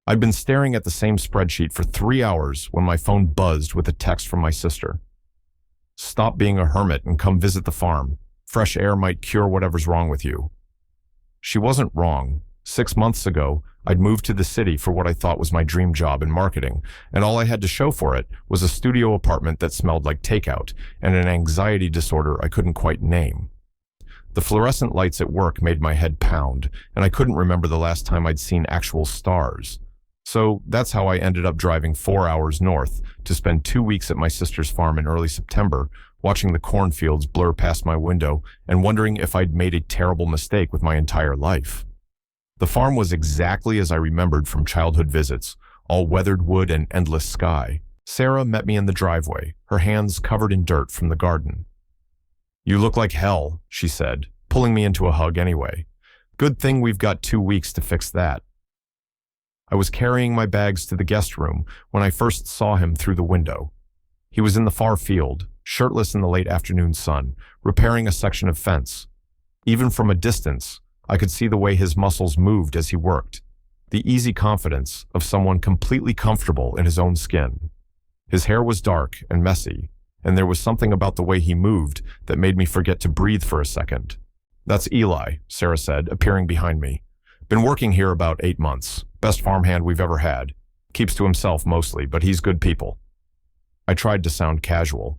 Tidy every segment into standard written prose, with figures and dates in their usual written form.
I'd been staring at the same spreadsheet for 3 hours when my phone buzzed with a text from my sister. "Stop being a hermit and come visit the farm. Fresh air might cure whatever's wrong with you." She wasn't wrong. 6 months ago, I'd moved to the city for what I thought was my dream job in marketing, and all I had to show for it was a studio apartment that smelled like takeout and an anxiety disorder I couldn't quite name. The fluorescent lights at work made my head pound, and I couldn't remember the last time I'd seen actual stars. So that's how I ended up driving 4 hours north to spend 2 weeks at my sister's farm in early September, watching the cornfields blur past my window and wondering if I'd made a terrible mistake with my entire life. The farm was exactly as I remembered from childhood visits, all weathered wood and endless sky. Sarah met me in the driveway, her hands covered in dirt from the garden. "You look like hell," she said, pulling me into a hug anyway. "Good thing we've got 2 weeks to fix that." I was carrying my bags to the guest room when I first saw him through the window. He was in the far field, shirtless in the late afternoon sun, repairing a section of fence. Even from a distance, I could see the way his muscles moved as he worked, the easy confidence of someone completely comfortable in his own skin. His hair was dark and messy, and there was something about the way he moved that made me forget to breathe for a second. "That's Eli," Sarah said, appearing behind me. "Been working here about 8 months. Best farmhand we've ever had. Keeps to himself mostly, but he's good people." I tried to sound casual.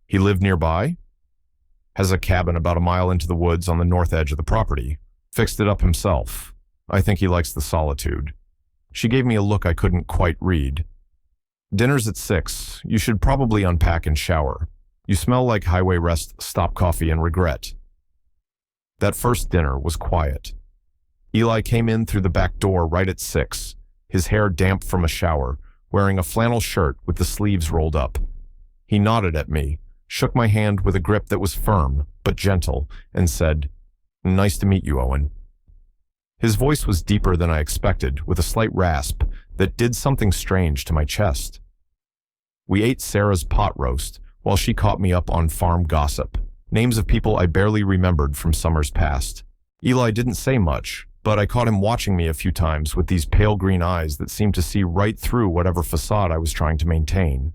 "He lived nearby?" "Has a cabin about a mile into the woods on the north edge of the property. Fixed it up himself. I think he likes the solitude." She gave me a look I couldn't quite read. "Dinner's at 6. You should probably unpack and shower. You smell like highway rest, stop coffee, and regret." That first dinner was quiet. Eli came in through the back door right at 6, his hair damp from a shower, wearing a flannel shirt with the sleeves rolled up. He nodded at me, shook my hand with a grip that was firm but gentle, and said, "Nice to meet you, Owen." His voice was deeper than I expected, with a slight rasp that did something strange to my chest. We ate Sarah's pot roast while she caught me up on farm gossip, names of people I barely remembered from summers past. Eli didn't say much, but I caught him watching me a few times with these pale green eyes that seemed to see right through whatever facade I was trying to maintain.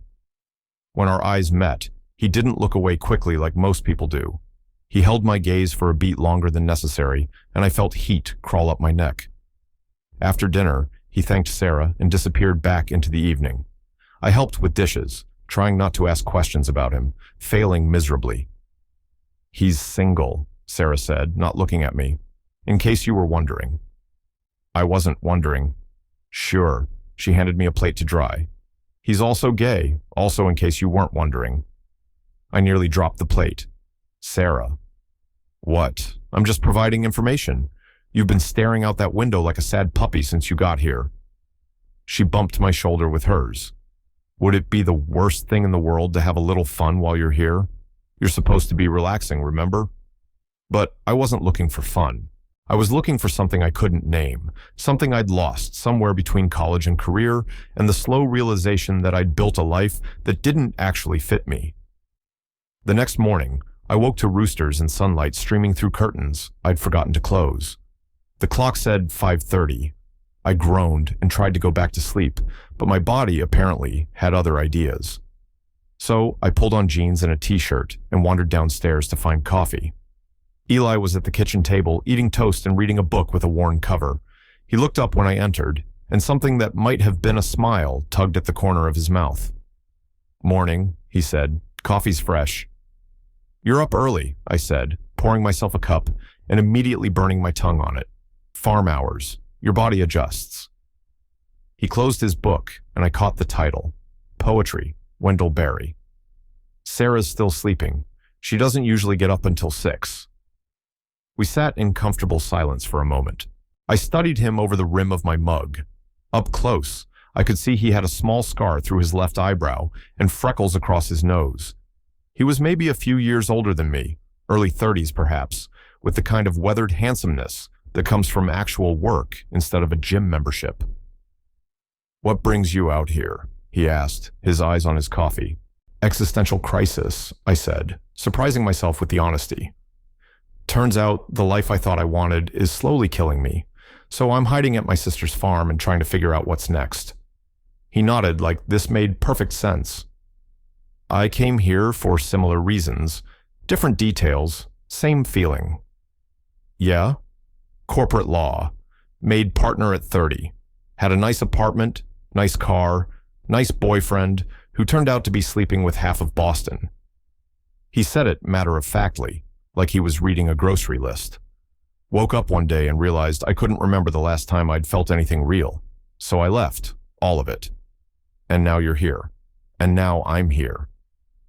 When our eyes met, he didn't look away quickly like most people do. He held my gaze for a beat longer than necessary, and I felt heat crawl up my neck. After dinner, he thanked Sarah and disappeared back into the evening. I helped with dishes, trying not to ask questions about him, failing miserably. "He's single," Sarah said, not looking at me. "In case you were wondering." I wasn't wondering. "Sure." She handed me a plate to dry. "He's also gay, also in case you weren't wondering." I nearly dropped the plate. "Sarah." "What? I'm just providing information. You've been staring out that window like a sad puppy since you got here." She bumped my shoulder with hers. "Would it be the worst thing in the world to have a little fun while you're here? You're supposed to be relaxing, remember?" But I wasn't looking for fun. I was looking for something I couldn't name, something I'd lost somewhere between college and career, and the slow realization that I'd built a life that didn't actually fit me. The next morning, I woke to roosters and sunlight streaming through curtains I'd forgotten to close. The clock said 5:30. I groaned and tried to go back to sleep, but my body apparently had other ideas. So I pulled on jeans and a t-shirt and wandered downstairs to find coffee. Eli was at the kitchen table eating toast and reading a book with a worn cover. He looked up when I entered, and something that might have been a smile tugged at the corner of his mouth. "Morning," he said. "Coffee's fresh." "You're up early," I said, pouring myself a cup and immediately burning my tongue on it. "Farm hours. Your body adjusts." He closed his book, and I caught the title. Poetry, Wendell Berry. Sarah's still sleeping. She doesn't usually get up until 6. We sat in comfortable silence for a moment. I studied him over the rim of my mug. Up close, I could see he had a small scar through his left eyebrow and freckles across his nose. He was maybe a few years older than me, early 30s perhaps, with the kind of weathered handsomeness that comes from actual work instead of a gym membership. "What brings you out here?" he asked, his eyes on his coffee. "Existential crisis," I said, surprising myself with the honesty. "Turns out the life I thought I wanted is slowly killing me. So I'm hiding at my sister's farm and trying to figure out what's next. He nodded like this made perfect sense. I came here for similar reasons, different details, same feeling. Yeah? Corporate law. Made partner at 30. Had a nice apartment, nice car, nice boyfriend, who turned out to be sleeping with half of Boston. He said it matter-of-factly, like he was reading a grocery list. Woke up one day and realized I couldn't remember the last time I'd felt anything real. So I left, all of it. And now you're here. And now I'm here.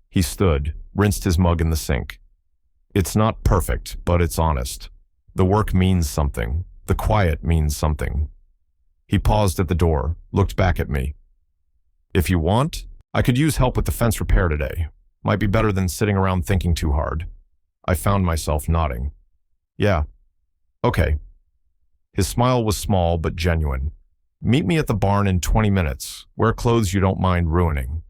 He stood, rinsed his mug in the sink. It's not perfect, but it's honest. The work means something. The quiet means something. He paused at the door, looked back at me. If you want, I could use help with the fence repair today. Might be better than sitting around thinking too hard. I found myself nodding. Yeah. Okay. His smile was small but genuine. Meet me at the barn in 20 minutes. Wear clothes you don't mind ruining.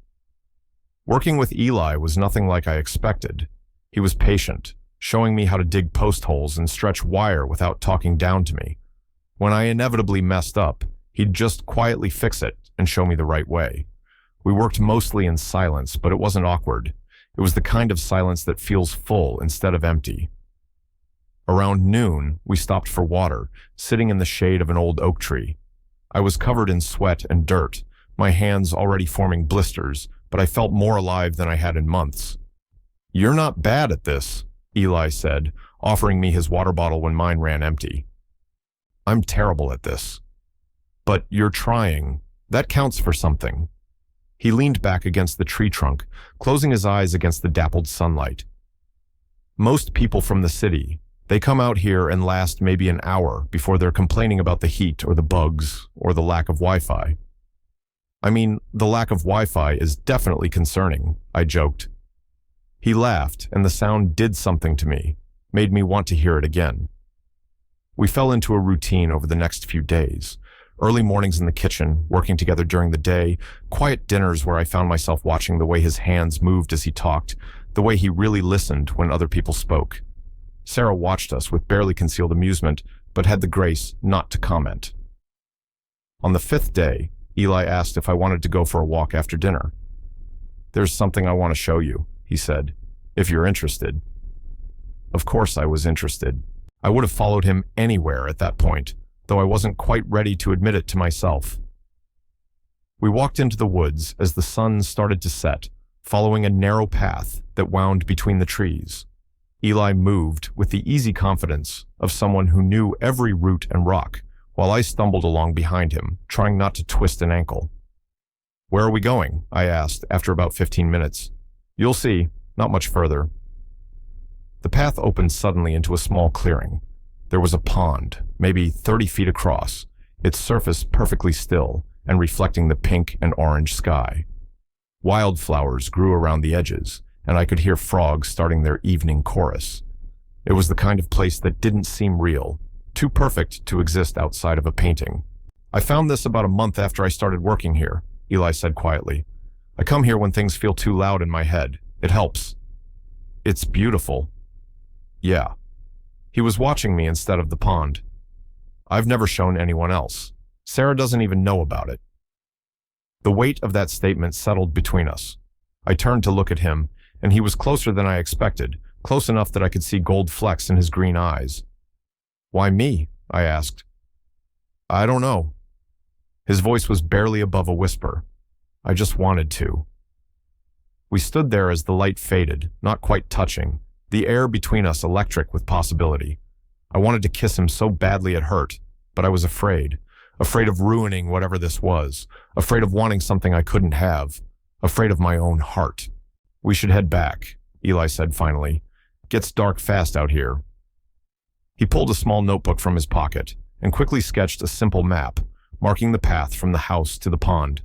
Working with Eli was nothing like I expected. He was patient, showing me how to dig post holes and stretch wire without talking down to me. When I inevitably messed up, he'd just quietly fix it and show me the right way. We worked mostly in silence, but it wasn't awkward. It was the kind of silence that feels full instead of empty. Around noon, we stopped for water, sitting in the shade of an old oak tree. I was covered in sweat and dirt, my hands already forming blisters, but I felt more alive than I had in months. You're not bad at this, Eli said, offering me his water bottle when mine ran empty. I'm terrible at this. But you're trying. That counts for something. He leaned back against the tree trunk, closing his eyes against the dappled sunlight. Most people from the city, they come out here and last maybe an hour before they're complaining about the heat or the bugs or the lack of Wi-Fi. I mean, the lack of Wi-Fi is definitely concerning, I joked. He laughed, and the sound did something to me, made me want to hear it again. We fell into a routine over the next few days. Early mornings in the kitchen, working together during the day, quiet dinners where I found myself watching the way his hands moved as he talked, the way he really listened when other people spoke. Sarah watched us with barely concealed amusement, but had the grace not to comment. On the 5th day, Eli asked if I wanted to go for a walk after dinner. There's something I want to show you, he said, if you're interested. Of course I was interested. I would have followed him anywhere at that point, though I wasn't quite ready to admit it to myself. We walked into the woods as the sun started to set, following a narrow path that wound between the trees. Eli moved with the easy confidence of someone who knew every root and rock, while I stumbled along behind him, trying not to twist an ankle. Where are we going? I asked after about 15 minutes. You'll see, not much further. The path opened suddenly into a small clearing. There was a pond, maybe 30 feet across, its surface perfectly still and reflecting the pink and orange sky. Wildflowers grew around the edges, and I could hear frogs starting their evening chorus. It was the kind of place that didn't seem real, too perfect to exist outside of a painting. I found this about a month after I started working here, Eli said quietly. I come here when things feel too loud in my head. It helps. It's beautiful. Yeah. He was watching me instead of the pond. I've never shown anyone else. Sarah doesn't even know about it. The weight of that statement settled between us. I turned to look at him, and he was closer than I expected, close enough that I could see gold flecks in his green eyes. Why me? I asked. I don't know. His voice was barely above a whisper. I just wanted to. We stood there as the light faded, not quite touching, the air between us electric with possibility. I wanted to kiss him so badly it hurt, but I was afraid of ruining whatever this was, afraid of wanting something I couldn't have, afraid of my own heart. We should head back, Eli said finally. Gets dark fast out here. He pulled a small notebook from his pocket and quickly sketched a simple map, marking the path from the house to the pond.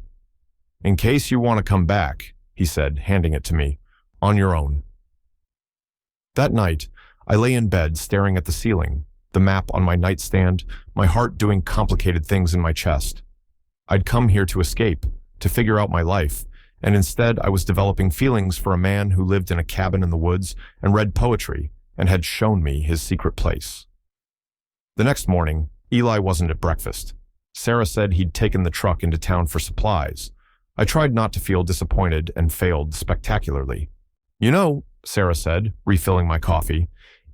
In case you want to come back, he said, handing it to me, on your own. That night, I lay in bed staring at the ceiling, the map on my nightstand, my heart doing complicated things in my chest. I'd come here to escape, to figure out my life, and instead I was developing feelings for a man who lived in a cabin in the woods and read poetry and had shown me his secret place. The next morning, Eli wasn't at breakfast. Sarah said he'd taken the truck into town for supplies. I tried not to feel disappointed and failed spectacularly. You know, Sarah said, refilling my coffee,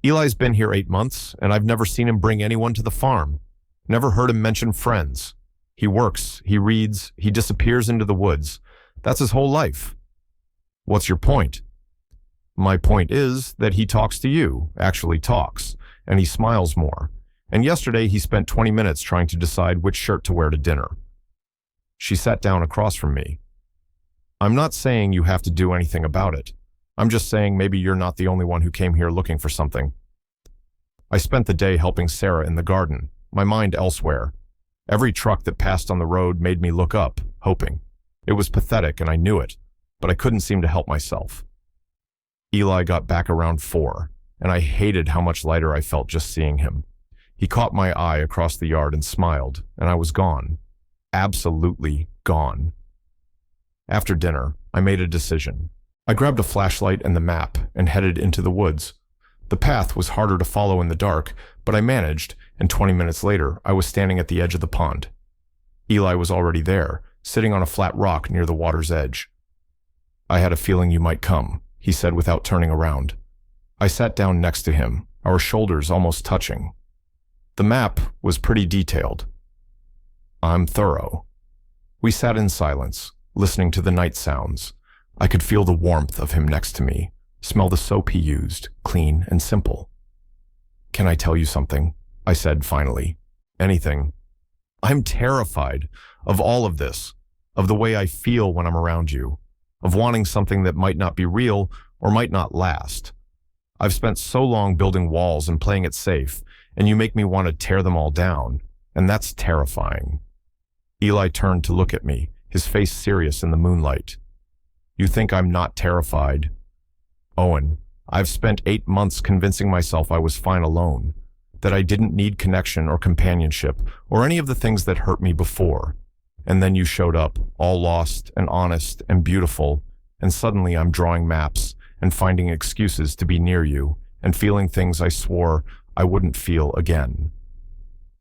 Eli's been here 8 months, and I've never seen him bring anyone to the farm. Never heard him mention friends. He works, he reads, he disappears into the woods. That's his whole life. What's your point? My point is that he talks to you, actually talks, and he smiles more. And yesterday he spent 20 minutes trying to decide which shirt to wear to dinner. She sat down across from me. I'm not saying you have to do anything about it. I'm just saying maybe you're not the only one who came here looking for something. I spent the day helping Sarah in the garden, my mind elsewhere. Every truck that passed on the road made me look up, hoping. It was pathetic and I knew it, but I couldn't seem to help myself. Eli got back around 4, and I hated how much lighter I felt just seeing him. He caught my eye across the yard and smiled, and I was gone. Absolutely gone. After dinner, I made a decision. I grabbed a flashlight and the map and headed into the woods. The path was harder to follow in the dark, but I managed, and 20 minutes later, I was standing at the edge of the pond. Eli was already there, sitting on a flat rock near the water's edge. I had a feeling you might come, he said without turning around. I sat down next to him, our shoulders almost touching. The map was pretty detailed. I'm thorough. We sat in silence, listening to the night sounds. I could feel the warmth of him next to me, smell the soap he used, clean and simple. Can I tell you something? I said finally. Anything. I'm terrified of all of this, of the way I feel when I'm around you, of wanting something that might not be real or might not last. I've spent so long building walls and playing it safe, and you make me want to tear them all down, and that's terrifying. Eli turned to look at me, his face serious in the moonlight. You think I'm not terrified? Owen, I've spent 8 months convincing myself I was fine alone, that I didn't need connection or companionship or any of the things that hurt me before. And then you showed up, all lost and honest and beautiful, and suddenly I'm drawing maps and finding excuses to be near you and feeling things I swore I wouldn't feel again.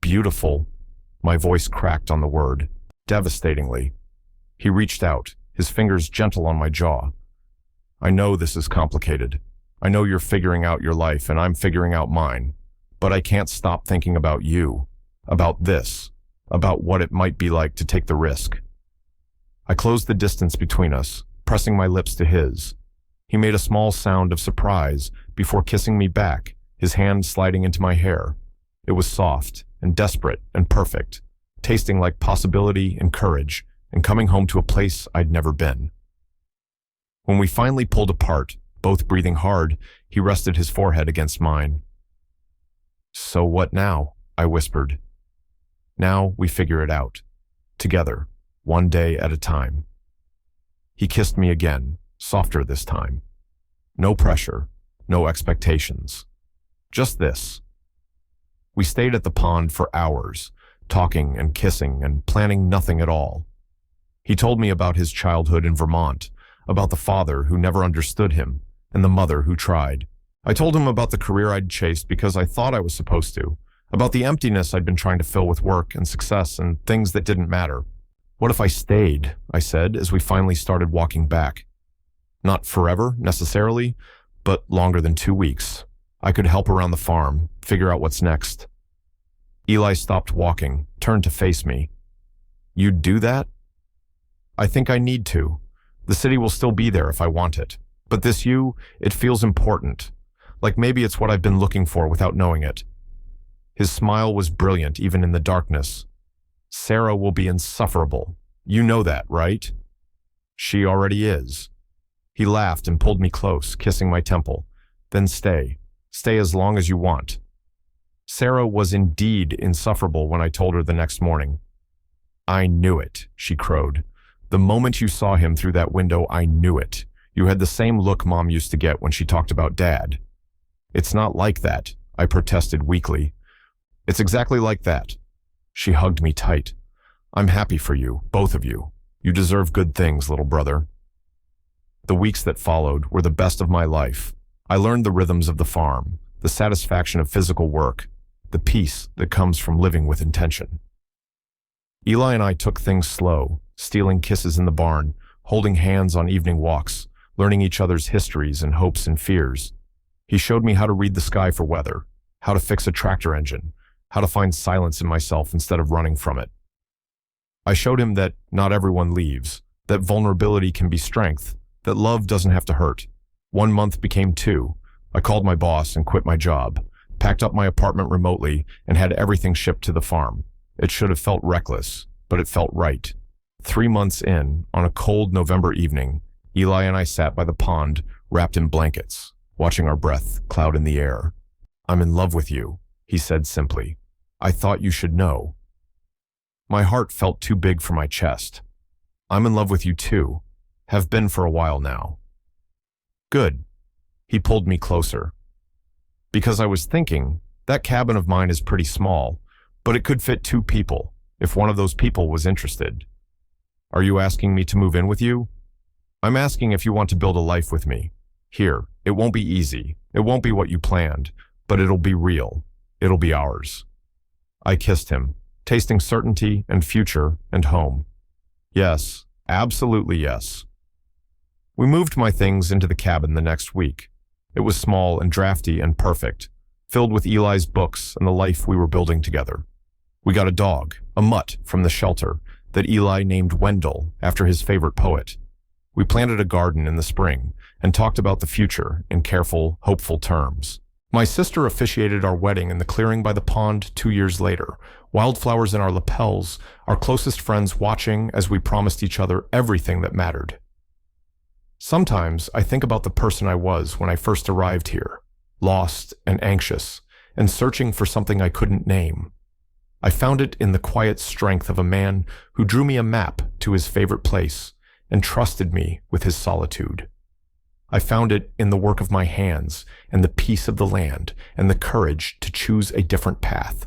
Beautiful. My voice cracked on the word, devastatingly. He reached out, his fingers gentle on my jaw. I know this is complicated. I know you're figuring out your life and I'm figuring out mine. But I can't stop thinking about you, about this, about what it might be like to take the risk. I closed the distance between us, pressing my lips to his. He made a small sound of surprise before kissing me back, his hand sliding into my hair. It was soft and desperate and perfect, tasting like possibility and courage, and coming home to a place I'd never been. When we finally pulled apart, both breathing hard, he rested his forehead against mine. So what now? I whispered. Now we figure it out. Together, one day at a time. He kissed me again, softer this time. No pressure, no expectations. Just this. We stayed at the pond for hours, talking and kissing and planning nothing at all. He told me about his childhood in Vermont, about the father who never understood him, and the mother who tried. I told him about the career I'd chased because I thought I was supposed to, about the emptiness I'd been trying to fill with work and success and things that didn't matter. What if I stayed, I said, as we finally started walking back. Not forever, necessarily, but longer than 2 weeks. I could help around the farm, figure out what's next. Eli stopped walking, turned to face me. You'd do that? I think I need to. The city will still be there if I want it. But this you, it feels important. Like maybe it's what I've been looking for without knowing it. His smile was brilliant even in the darkness. Sarah will be insufferable. You know that, right? She already is. He laughed and pulled me close, kissing my temple. Then stay. Stay as long as you want. Sarah was indeed insufferable when I told her the next morning. I knew it, she crowed. The moment you saw him through that window, I knew it. You had the same look Mom used to get when she talked about Dad. It's not like that, I protested weakly. It's exactly like that. She hugged me tight. I'm happy for you, both of you. You deserve good things, little brother. The weeks that followed were the best of my life. I learned the rhythms of the farm, the satisfaction of physical work, the peace that comes from living with intention. Eli and I took things slow, stealing kisses in the barn, holding hands on evening walks, learning each other's histories and hopes and fears. He showed me how to read the sky for weather, how to fix a tractor engine, how to find silence in myself instead of running from it. I showed him that not everyone leaves, that vulnerability can be strength, that love doesn't have to hurt. 1 month became 2. I called my boss and quit my job, packed up my apartment remotely, and had everything shipped to the farm. It should have felt reckless, but it felt right. 3 months in, on a cold November evening, Eli and I sat by the pond, wrapped in blankets, watching our breath cloud in the air. "I'm in love with you," he said simply. "I thought you should know." My heart felt too big for my chest. "I'm in love with you too. Have been for a while now." "Good." He pulled me closer. Because I was thinking, that cabin of mine is pretty small, but it could fit 2 people, if one of those people was interested. "Are you asking me to move in with you?" "I'm asking if you want to build a life with me. Here, it won't be easy. It won't be what you planned, but it'll be real. It'll be ours." I kissed him, tasting certainty and future and home. Yes, absolutely yes. We moved my things into the cabin the next week. It was small and drafty and perfect, filled with Eli's books and the life we were building together. We got a dog, a mutt from the shelter, that Eli named Wendell after his favorite poet. We planted a garden in the spring and talked about the future in careful, hopeful terms. My sister officiated our wedding in the clearing by the pond 2 years later, wildflowers in our lapels, our closest friends watching as we promised each other everything that mattered. Sometimes I think about the person I was when I first arrived here, lost and anxious, and searching for something I couldn't name. I found it in the quiet strength of a man who drew me a map to his favorite place and trusted me with his solitude. I found it in the work of my hands and the peace of the land and the courage to choose a different path.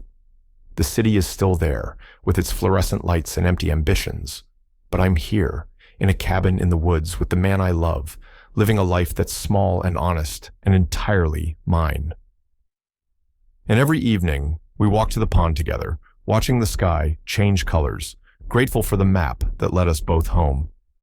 The city is still there, with its fluorescent lights and empty ambitions, but I'm here, in a cabin in the woods with the man I love, living a life that's small and honest and entirely mine. And every evening, we walk to the pond together, watching the sky change colors, grateful for the map that led us both home.